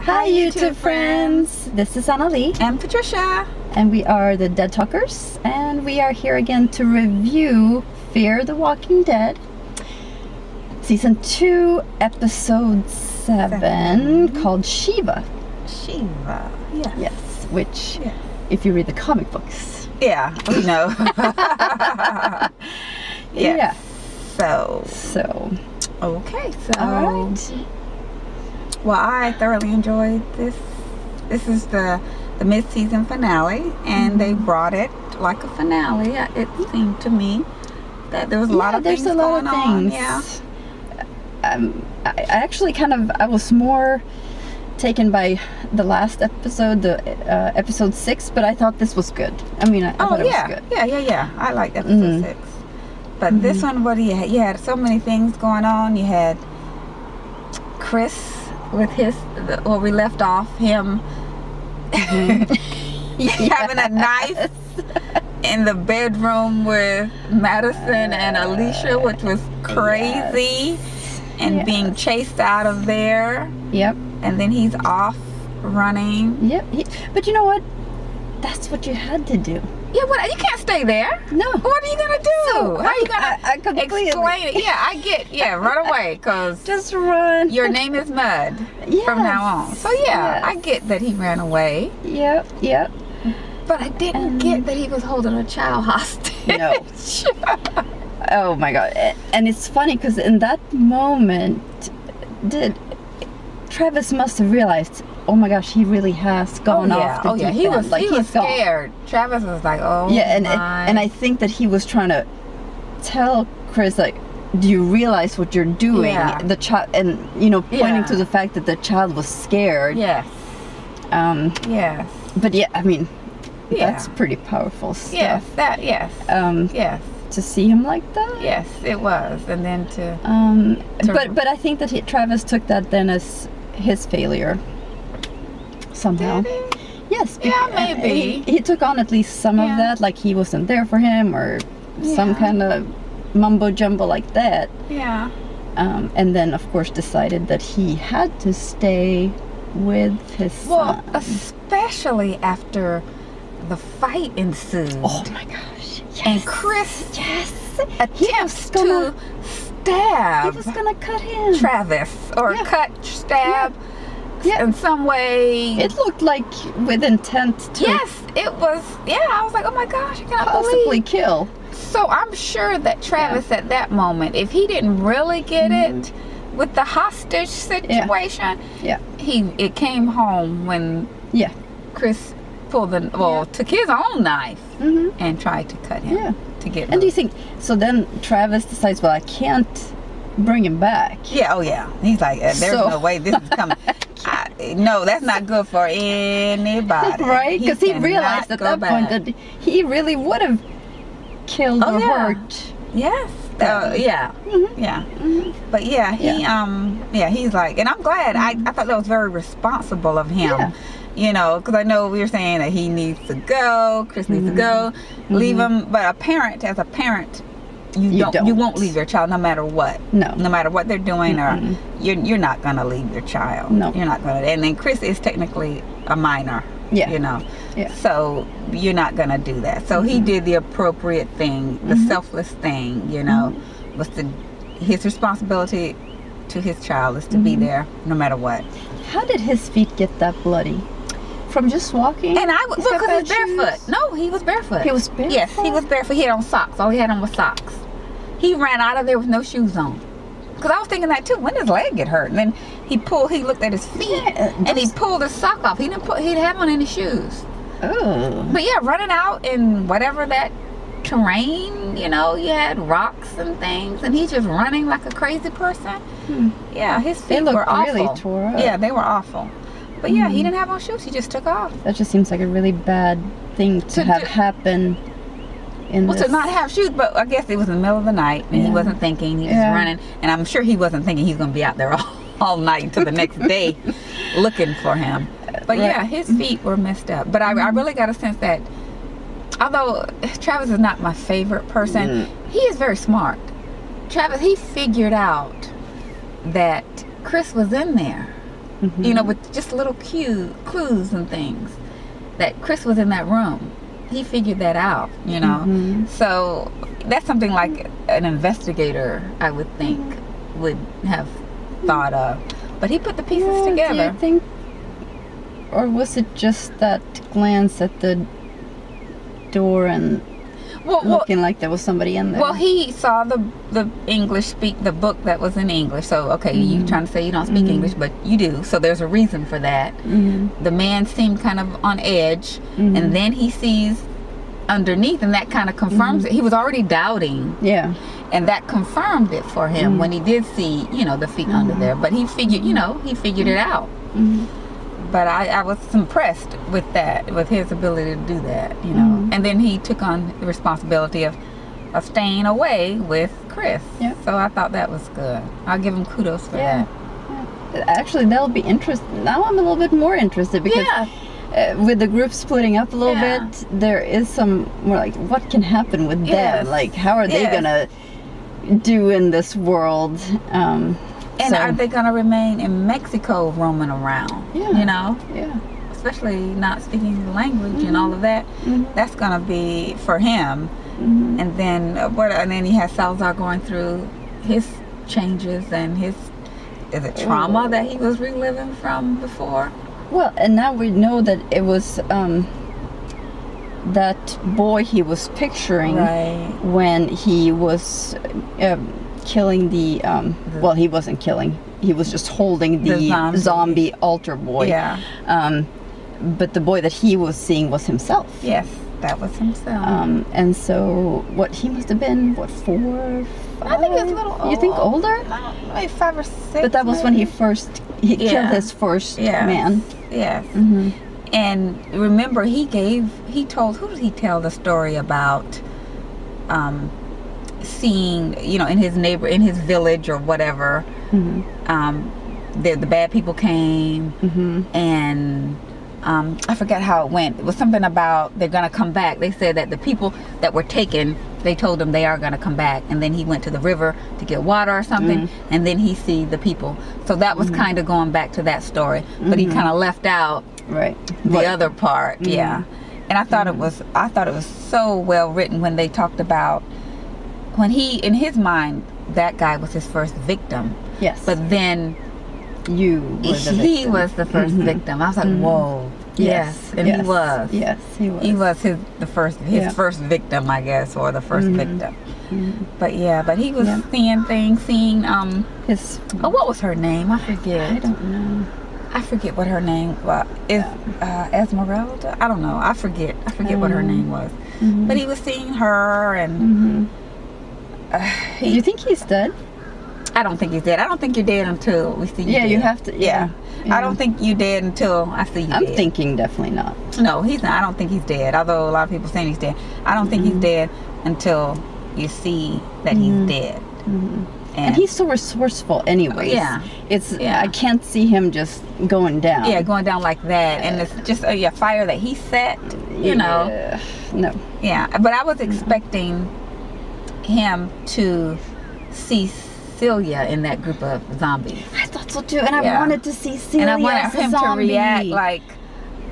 Hi YouTube friends! This is Annalie and Patricia, and we are the Dead Talkers, and we are here again to review Fear the Walking Dead Season 2, Episode 7, called Shiva. Shiva, yes. Yes, which, if you read the comic books. Yeah, we know. Yeah. So. Okay, so. All right. Well, I thoroughly enjoyed this. This is the mid-season finale, and they brought it like a finale. It seemed to me that there was a lot of things going on. Yeah. I actually I was more taken by the last episode, the episode 6, but I thought this was good. I mean, I thought it was good. Yeah. I liked episode 6. But this one, you had so many things going on. You had Chris with where we left off, him having a knife in the bedroom with Madison and Alicia, which was crazy, and being chased out of there. Yep. And then he's off running. Yep. But you know what? That's what you had to do. Yeah, what? You can't stay there. No. What are you gonna do? So, how are you gonna explain it? Yeah, I get. Yeah, run away, cause just run. Your name is Mud from now on. So I get that he ran away. Yep. But I didn't get that he was holding a child hostage. No. Oh my God! And it's funny because in that moment, Travis must have realized, oh my gosh, he really has gone off the deep end. He was scared. Travis was like, oh and I think that he was trying to tell Chris, like, do you realize what you're doing? Yeah. The child, and pointing to the fact that the child was scared. Yes. Yes. But I mean, that's pretty powerful stuff. Yes. Yes. To see him like that. Yes, it was, and then to but I think that Travis took that then as his failure. Somehow. Did he? Yes. Yeah, maybe. He took on at least some of that, like he wasn't there for him, or some kind of mumbo jumbo like that. Yeah. And then, of course, decided that he had to stay with his son. Well, especially after the fight ensued. Oh my gosh. Yes. And Chris attempts to stab. He was gonna cut him. Travis, or stab. Yeah. In some way. It looked like with intent to. Yes, it was. Yeah, I was like, oh my gosh, I cannot possibly kill. So I'm sure that Travis at that moment, if he didn't really get it with the hostage situation, it came home when Chris pulled took his own knife and tried to cut him to get. And do you think so? Then Travis decides, well, I can't bring him back. Yeah. Oh yeah. He's like, there's no way this is coming. No, that's not good for anybody. Right? Because he realized at that point that he really would have killed or hurt. Yes. But he's like, and I'm glad. I thought that was very responsible of him. Yeah. Because I know we were saying that he needs to go. Chris needs to go. Leave him. But as a parent, you won't leave your child no matter what. No matter what they're doing, or you're not gonna leave your child. No, you're not gonna. And then Chris is technically a minor. So you're not gonna do that. So he did the appropriate thing, the selfless thing. Was his responsibility to his child is to be there no matter what. How did his feet get that bloody? From just walking? And because he was barefoot. No, he was barefoot. He was barefoot? Yes, he was barefoot. He had on socks. All he had on was socks. He ran out of there with no shoes on. Because I was thinking that too. When did his leg get hurt? And then he looked at his feet, and he pulled his sock off. He didn't have on any shoes. Oh. But running out in whatever that terrain, you had rocks and things, and he's just running like a crazy person. Yeah, his feet were awful. Really tore up. Yeah, they were awful. But he didn't have on shoes. He just took off. That just seems like a really bad thing to have happen. To not have shoes, but I guess it was in the middle of the night, and he wasn't thinking. He was running, and I'm sure he wasn't thinking he's going to be out there all night until the next day looking for him. But his feet were messed up. But I really got a sense that, although Travis is not my favorite person, he is very smart. Travis, he figured out that Chris was in there you know, with just little clues and things, that Chris was in that room. He figured that out, you know. So that's something like an investigator, I would think, would have thought of. But he put the pieces together. Do you think, or was it just that glance at the door and looking like there was somebody in there? Well, he saw the English the book that was in English. So, okay, you trying to say you don't speak English, but you do. So there's a reason for that. The man seemed kind of on edge, and then he sees underneath, and that kind of confirms it. He was already doubting. Yeah. And that confirmed it for him when he did see, you know, the feet under there. But he figured, you know, he figured it out. But I was impressed with that, with his ability to do that, you know. And then he took on the responsibility of staying away with Chris. Yeah. So I thought that was good. I'll give him kudos for that. Actually, that'll be interesting. Now I'm a little bit more interested because with the group splitting up a little bit, there is some more like, what can happen with them? Like, how are they gonna do in this world? And are they going to remain in Mexico roaming around? You know? Especially not speaking the language and all of that. That's going to be for him. And then he has Salazar going through his changes and his, is it trauma that he was reliving from before? Well, and now we know that it was that boy he was picturing when he was killing the well, he wasn't killing, he was just holding the zombie altar boy. But the boy that he was seeing was himself. Yes, that was himself. And so what, he must have been, what, 4, 5? I think it's a little old. You think older? Maybe 5 or 6. But that was when he killed his first man. Yes. And remember, who did he tell the story about seeing, you know, in his village or whatever, the bad people came, and I forget how it went. It was something about they're gonna come back. They said that the people that were taken, they told him they are gonna come back, and then he went to the river to get water or something, and then he see the people. So that was kind of going back to that story, but he kind of left out the other part. And I thought it was so well written when they talked about, when he, in his mind, that guy was his first victim. Yes. But then he was the first victim. I was like, whoa. Yes. And he was. Yes, he was. He was his first victim, I guess, or the first victim. But he was seeing things, his, what was her name? I forget. I don't know. I forget what her name was. Esmeralda? I don't know. I forget what her name was. But he was seeing her, and do you think he's dead? I don't think he's dead. I don't think you're dead until we see you dead. You have to. Yeah. I don't think you're dead until I see you dead. I'm thinking definitely not. No, he's not. I don't think he's dead. Although a lot of people saying he's dead. I don't think he's dead until you see that he's dead. And he's so resourceful anyways. I can't see him just going down. Yeah, going down like that. And it's just a fire that he set, you know. No. Yeah, but I was expecting him to see Celia in that group of zombies. I thought so too, and I wanted to see Celia. And I wanted him to react like,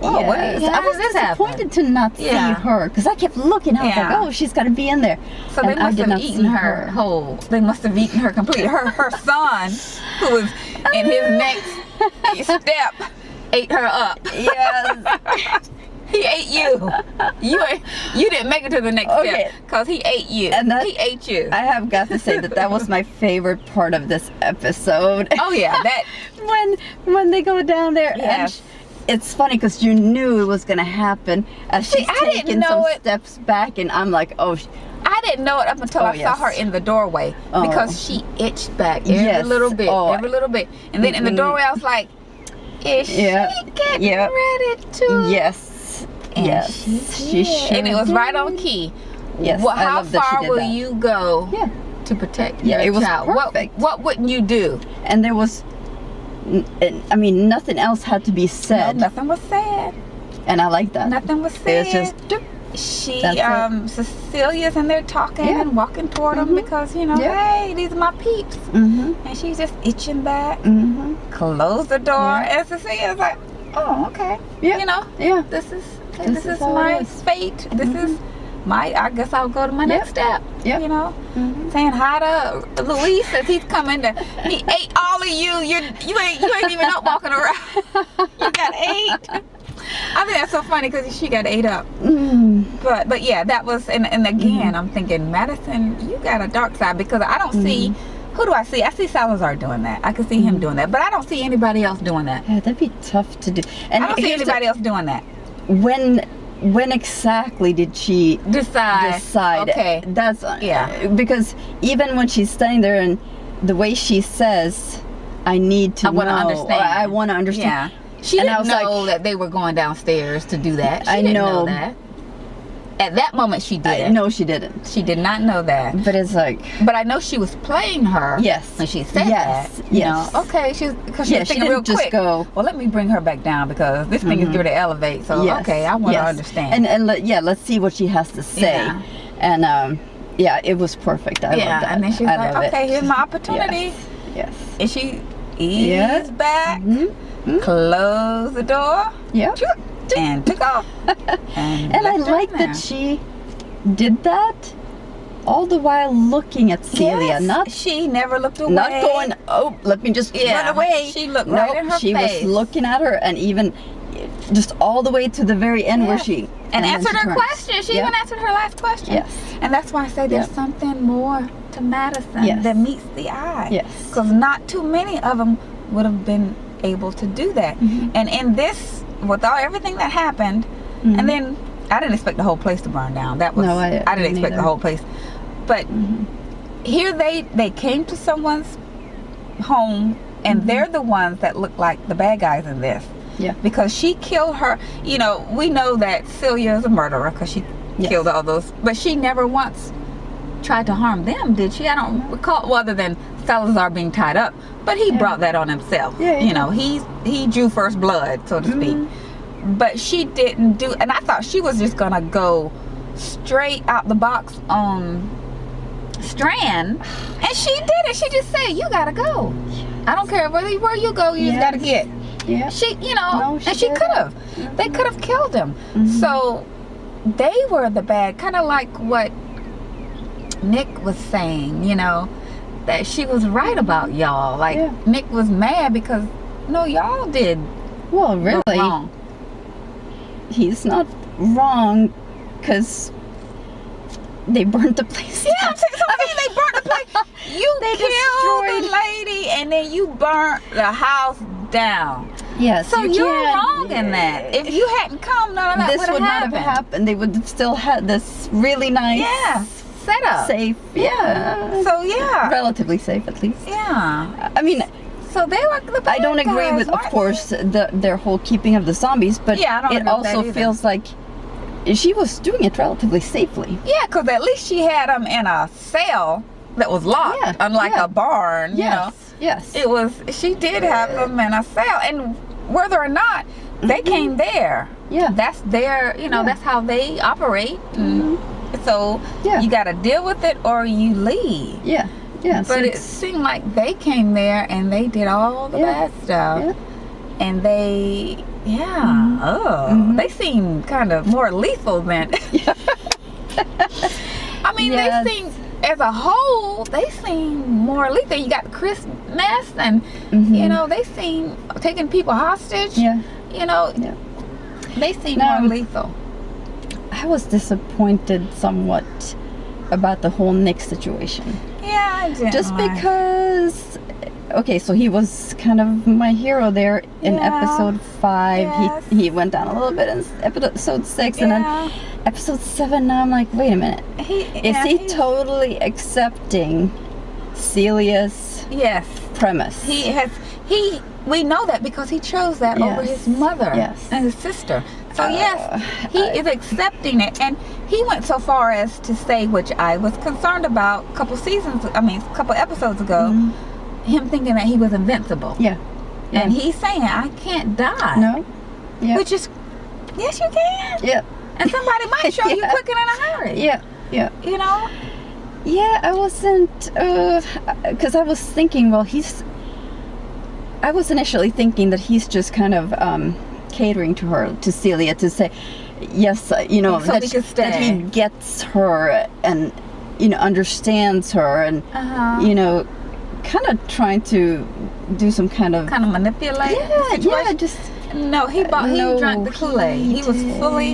"Oh, what is I was disappointed to not see her because I kept looking. I was like, "Oh, she's got to be in there." So they must have eaten her whole. They must have eaten her completely. Her son, who was in his next step, ate her up. Yes. He ate you. You didn't make it to the next step because he ate you. And he ate you. I have got to say that was my favorite part of this episode. Oh yeah, that when they go down there. Yes. And it's funny because you knew it was going to happen as she's taking some steps back, and I'm like, oh. I didn't know it up until I saw her in the doorway because she itched back every little bit, and then in the doorway I was like, is she getting ready to? Yes. And she sure and it was right on key. Yes. Well, how far will you go to protect your child? Perfect. What wouldn't you do? And there was, I mean, nothing else had to be said. No, nothing was said. And I like that. Nothing was said. It's just Cecilia's in there talking and walking toward him because, you know, hey, these are my peeps. And she's just itching back. Close the door. And Cecilia's like, oh, okay. You know, this is my fate. This is I guess I'll go to my next step. You know, saying hi to Luis as he's coming to. He ate all of you. You ain't even up walking around. You got ate. I think that's so funny because she got ate up. But yeah, that was and again I'm thinking, Madison, you got a dark side because I don't see. Who do I see? I see Salazar doing that. I can see him doing that, but I don't see anybody else doing that. Yeah, that'd be tough to do. And I don't see anybody else doing that. When exactly did she decide? Okay, that's because even when she's standing there and the way she says, "I need to know," I want to understand. Yeah, she didn't know that they were going downstairs to do that. She didn't know that. At that moment, she did. No, she didn't. She did not know that. But it's like. But I know she was playing her. Yes. When she said that. You know, okay, because she was thinking real quick. Just go. Well, let me bring her back down because this thing is going to elevate. So okay, I want to understand. And let's see what she has to say. Yeah. And it was perfect. I love that. And then she's like, okay, here's my opportunity. Yes. And she eased back, closed the door. Yeah. And took off. And I like that she did that all the while looking at Celia. She never looked away. Not going, oh, let me just run away. She looked right in her face. She was looking at her, and even just all the way to the very end where she answered her question. She even answered her last question. Yes. And that's why I say there's something more to Madison that meets the eye. Yes. Because not too many of them would have been able to do that. And in this, with everything that happened, and then I didn't expect the whole place to burn down. That was I didn't expect the whole place. But here they came to someone's home, and they're the ones that look like the bad guys in this. Yeah. Because she killed her. You know, we know that Celia is a murderer because she killed all those, but she never once tried to harm them, did she? I don't recall, other than Salazar being tied up, but he brought that on himself. You know, he drew first blood, so to speak. But she didn't do, and I thought she was just gonna go straight out the box on Strand, and she didn't. She just said, "You gotta go. I don't care where you go. You just gotta get." Yeah. She, you know, and she could have. They could have killed him. So they were the bad, kind of like what Nick was saying, you know, that she was right about y'all. Like Nick was mad because y'all did wrong. He's not wrong because they burnt the place down. I mean, they burnt the place. You killed the lady and then you burnt the house down. Yes. So you're wrong in that. If you hadn't come, none of that would not have happened. They would have still had this really nice setup. Safe. Yeah. So relatively safe at least. Yeah. I mean, so they were the bad I don't agree guys, with, of course, their whole keeping of the zombies, but it also feels like she was doing it relatively safely. Yeah, because at least she had them in a cell that was locked, unlike a barn. You know. Yes. It was. She did have them in a cell, and whether or not they came there, that's their. You know, that's how they operate. So you got to deal with it or you leave. Yeah. Yeah. But it seemed like they came there and they did all the bad stuff, and they. Yeah. They seem kind of more lethal than. I mean, they seem, as a whole, they seem more lethal. You got Chris Mess, and you know, they seem taking people hostage. Yeah. You know, they seem more lethal. I was disappointed somewhat about the whole Nick situation. Yeah, I did. Just because. Okay, so he was kind of my hero there in episode 5. Yes. He went down a little bit in episode 6, and then episode 7. Now I'm like, wait a minute. Is he totally accepting Celia's premise? He has. We know that because he chose that over his mother and his sister. So he is accepting it, and he went so far as to say, which I was concerned about a couple episodes ago. Him thinking that he was invincible. And he's saying, I can't die. No. Which is, yes, you can. And somebody might show you quicker in a hurry. Yeah, yeah. You know? Yeah, I wasn't, because I was thinking, well, I was initially thinking that he's just kind of catering to her, to Celia, to say, yes, you know, So that he gets her and, you know, understands her and, you know, kind of trying to do some kind of manipulate the situation. Yeah, just no, he drank the Kool-Aid. He was fully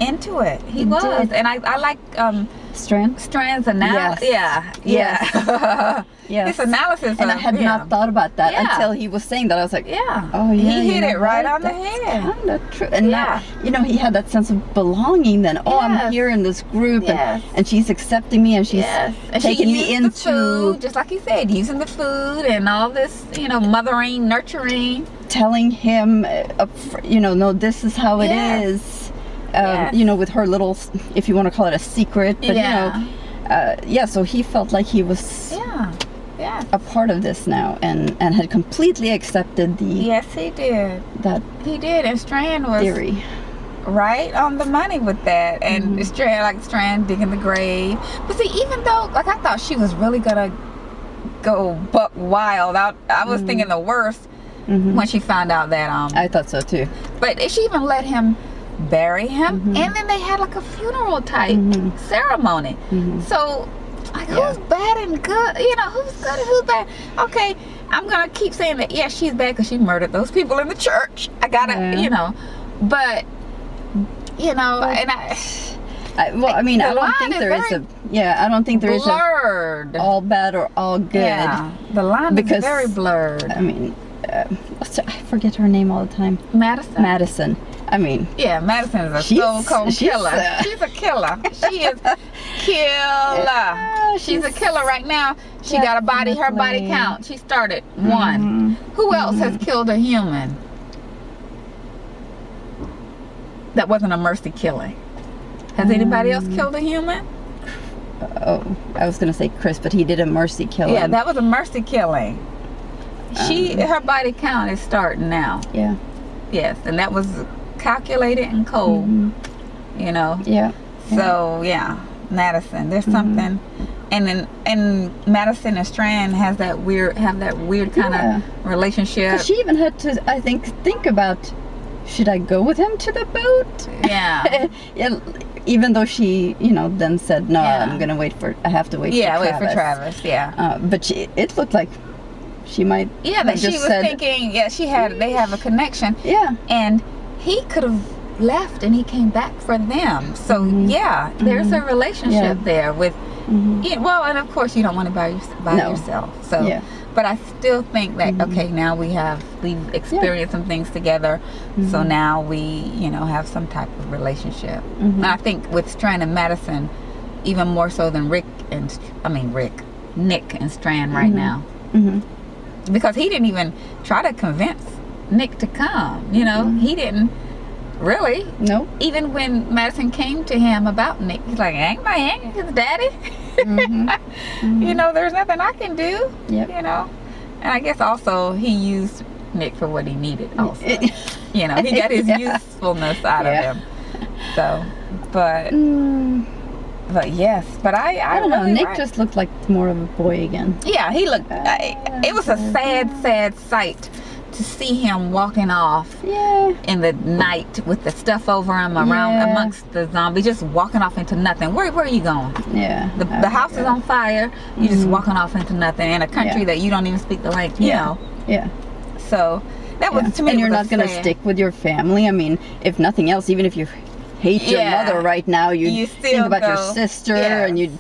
into it. He was. did. And I like Strand's analysis. Yes. Yeah. Yes. His analysis and I had not thought about that Yeah. until he was saying that. I was like, Yeah. oh yeah, He hit you know it right what? on the That's head. kind of true. And Yeah. now, you know, he had that sense of belonging then. Oh, I'm Yes. here in this group Yes. and she's accepting me and she's Yes. And taking she me used into the food, just like he said, using the food and all this, you know, mothering, nurturing. telling him, you know, no, this is how it Yes. is. Yes. You know, with her little, if you want to call it a secret, but Yeah. you know, yeah. So he felt like he was Yeah. a part of this now, and had completely accepted Yes, he did. that He did. And Strand was theory. right on the money with that. And Mm-hmm. Strand digging the grave. But see, even though, like, I thought she was really gonna go buck wild. I was thinking the worst when she found out that I thought so too. but she even let him bury him, Mm-hmm. and then they had like a funeral type ceremony. So, like, who's bad and good? You know, who's good and who's bad? Okay, I'm gonna keep saying that. Yeah, she's bad because she murdered those people in the church. I gotta, you know, but you know, and Well, I mean, the I don't line think is there is very I don't think there is blurred. all bad or all good. Yeah, the line Because- is very blurred. I mean, I forget her name all the time. Madison. I mean, Yeah, Madison is a She's- stone cold she's killer. a- She's a killer. She is killer. Yeah, she's a killer right now. She got her body definitely. count. She started one. Who else has killed a human? That wasn't a mercy killing. Has anybody else killed a human? oh, I was gonna say Chris, but he did a mercy killing. Yeah, that was a mercy killing. Her body count is starting now. Yeah. Yes, and that was calculated and cold. You know. Yeah. So yeah, Madison. There's something, and Madison and Strand have that weird kind Yeah. of relationship. 'Cause she even had to, I think about, should I go with him to the boat? Yeah. Yeah. Even though she, you know, then said, no, Yeah. I have to wait Yeah, for Travis. wait for Travis. Yeah. But it looked like she might. Yeah, have that she just was said, thinking. Yeah, they have a connection, Yeah. and he could have left, and he came back for them. So yeah, there's a relationship there with. Yeah, well, and of course you don't want it by No. yourself. So, Yeah. but I still think that okay, now we've experienced some things together, so now we have some type of relationship. And I think with Strand and Madison, even more so than Nick and Strand right now, because he didn't even try to convince Nick to come. You know, he didn't really. No. Even when Madison came to him about Nick, he's like, ain't his daddy. You know, there's nothing I can do. Yep. You know, and I guess also he used Nick for what he needed. Also, you know, he got his usefulness out of him. So, but yes, but I don't know. really Nick like- just looked like more of a boy again. Yeah, he looked. It was a sad sight to see him walking off Yeah. in the night with the stuff over him around amongst the zombies, just walking off into nothing. Where are you going? Yeah. The house is on fire. You're just walking off into nothing in a country that you don't even speak the language. You know. Yeah. So that was to me. And you're it was not going to sad. stick with your family. I mean, if nothing else, even if you hate your Yeah. mother right now, You you still think about your go, sister yes. and you.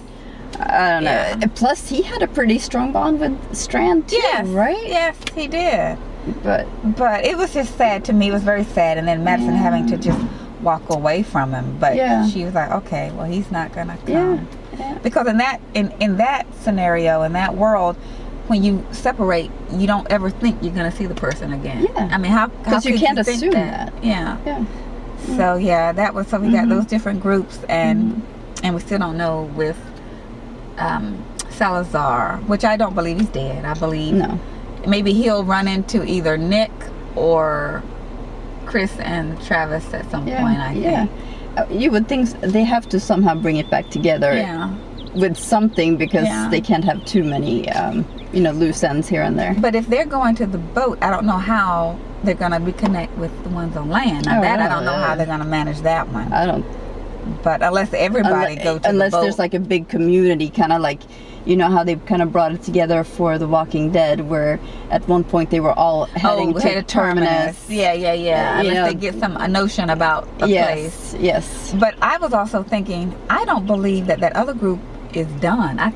I don't know. Yeah. Plus, he had a pretty strong bond with Strand too, Yes. right? Yes, he did. But But it was just sad to me. It was very sad. And then Madison having to just walk away from him. But she was like, okay, well, he's not gonna come. Yeah. Because in that scenario, in that world, when you separate, you don't ever think you're gonna see the person again. Yeah. I mean, how Because you could can't think assume that. Yeah. Yeah. So yeah, that was so we got those different groups, and we still don't know with Salazar, which I don't believe he's dead. I believe No. maybe he'll run into either Nick or Chris and Travis at some point, I think. You would think they have to somehow bring it back together with something, because they can't have too many, loose ends here and there. But if they're going to the boat, I don't know how they're going to reconnect with the ones on land. Now I don't know how they're going to manage that one. I don't. But unless everybody go to the boat. Unless there's like a big community, kind of like, you know how they kind of brought it together for The Walking Dead, where at one point they were all heading to Terminus. Yeah. Unless they get a notion about a place. Yes. But I was also thinking, I don't believe that other group is done. I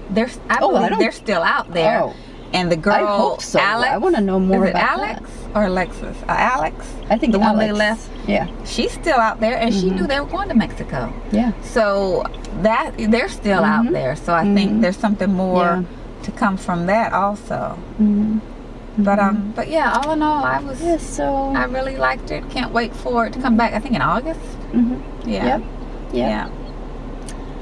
believe they're still out there. Oh. And the girl, I hope so. Alex, I want to know more about Alex that. Or Alexis? Alex? I think the Alex. one they left. Yeah. She's still out there, and she knew they were going to Mexico. Yeah. So that they're still out there. So I think there's something more to come from that also. But yeah, all in all, I really liked it. Can't wait for it to come back. I think in August. Yeah. Yep.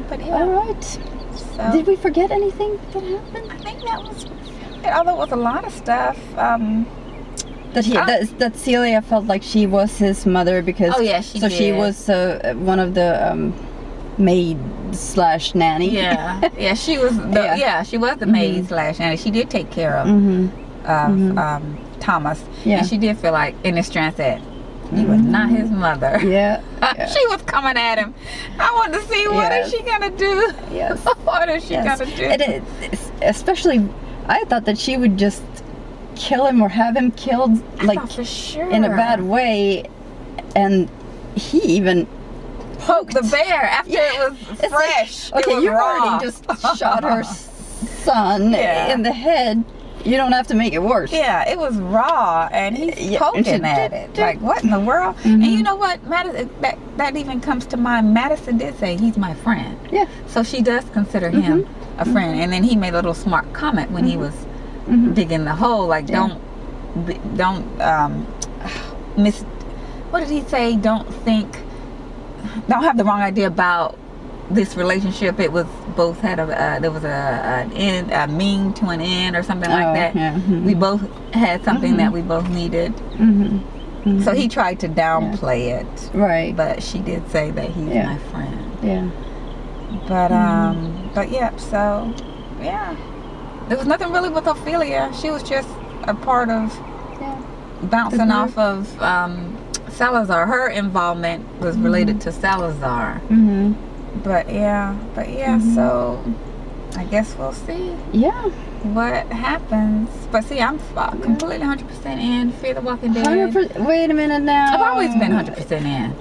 But yeah. All right. So, did we forget anything that happened? I think that was it. Although it was a lot of stuff. That Celia felt like she was his mother because. Oh yeah, she did. She was one of the maid / nanny. Yeah, she was. She was the maid / nanny. She did take care of Thomas. Yeah. And she did feel like, in this trance, that he was not his mother. Yeah. She was coming at him. I wanted to see what is she gonna do. Yes. What is she gonna do? And especially, I thought that she would just kill him or have him killed, like for sure, in a bad way, and he even poked the bear after it was fresh. Like, okay, you already just shot her son in the head. You don't have to make it worse. Yeah, it was raw, and he's poking at it. Like, what in the world? And you know what? That even comes to mind. Madison did say he's my friend. Yeah. So she does consider him a friend. And then he made a little smart comment when he was digging the hole. Like, don't miss. What did he say? Don't have the wrong idea about this relationship. It was both had there was a mean to an end or something like that. Yeah. We both had something that we both needed. So he tried to downplay it, right? But she did say that he's my friend. Yeah. But yeah. So yeah, there was nothing really with Ophelia. She was just a part of bouncing off of Salazar. Her involvement was related to Salazar. But yeah, so I guess we'll see what happens. But see, I'm completely 100% in Fear the Walking Dead. 100%. Wait a minute now. I've always been 100% in.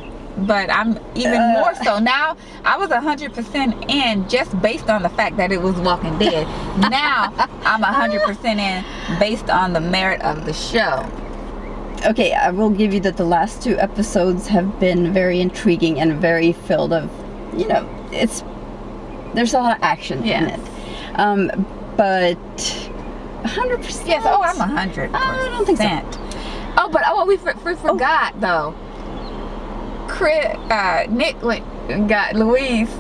But I'm even more so now. I was 100% in just based on the fact that it was Walking Dead. Now I'm 100% in based on the merit of the show. Okay, I will give you that the last 2 episodes have been very intriguing and very filled of, there's a lot of action in it. But 100%. Yes, I'm 100%. I don't think so. Oh, we forgot though. Nick got Louise.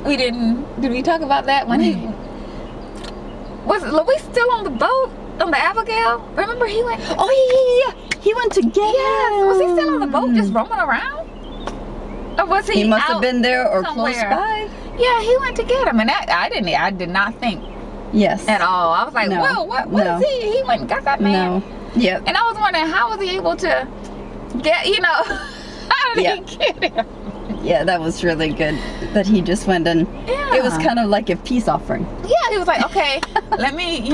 Did we talk about that when was Louise still on the boat? On the Abigail? Remember he went? Oh yeah. He went to get him. Was he still on the boat just roaming around? Or was he? He must have been there or somewhere close by. Yeah, he went to get him, and I did not think. Yes. At all. I was like, whoa, what is he? He went and got that man. No. Yep. And I was wondering, how was he able to get? How did he get him? Yeah, that was really good. That he just went and it was kind of like a peace offering. Yeah, he was like, okay, let me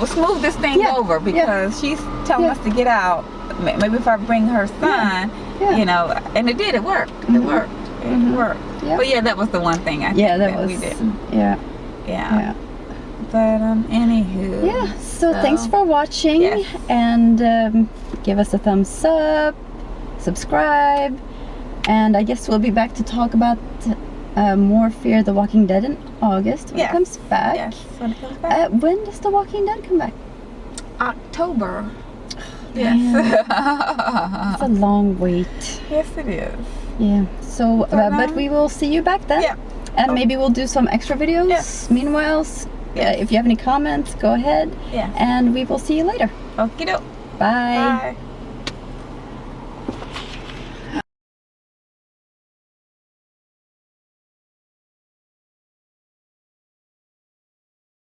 smooth this thing over because she's telling us to get out. Maybe if I bring her son, and it did. It worked. It worked. It worked. Yeah. But yeah, that was the one thing I think that we did. Yeah. But anywho. Yeah. So thanks for watching and give us a thumbs up, subscribe. And I guess we'll be back to talk about more Fear the Walking Dead in August when it comes back. Yes, when it comes back. When does The Walking Dead come back? October. Yes. It's a long wait. Yes, it is. Yeah. So, but we will see you back then. Yeah. And maybe we'll do some extra videos. Yes. Meanwhile, if you have any comments, go ahead. Yeah. And we will see you later. Okie doke. Bye. Bye.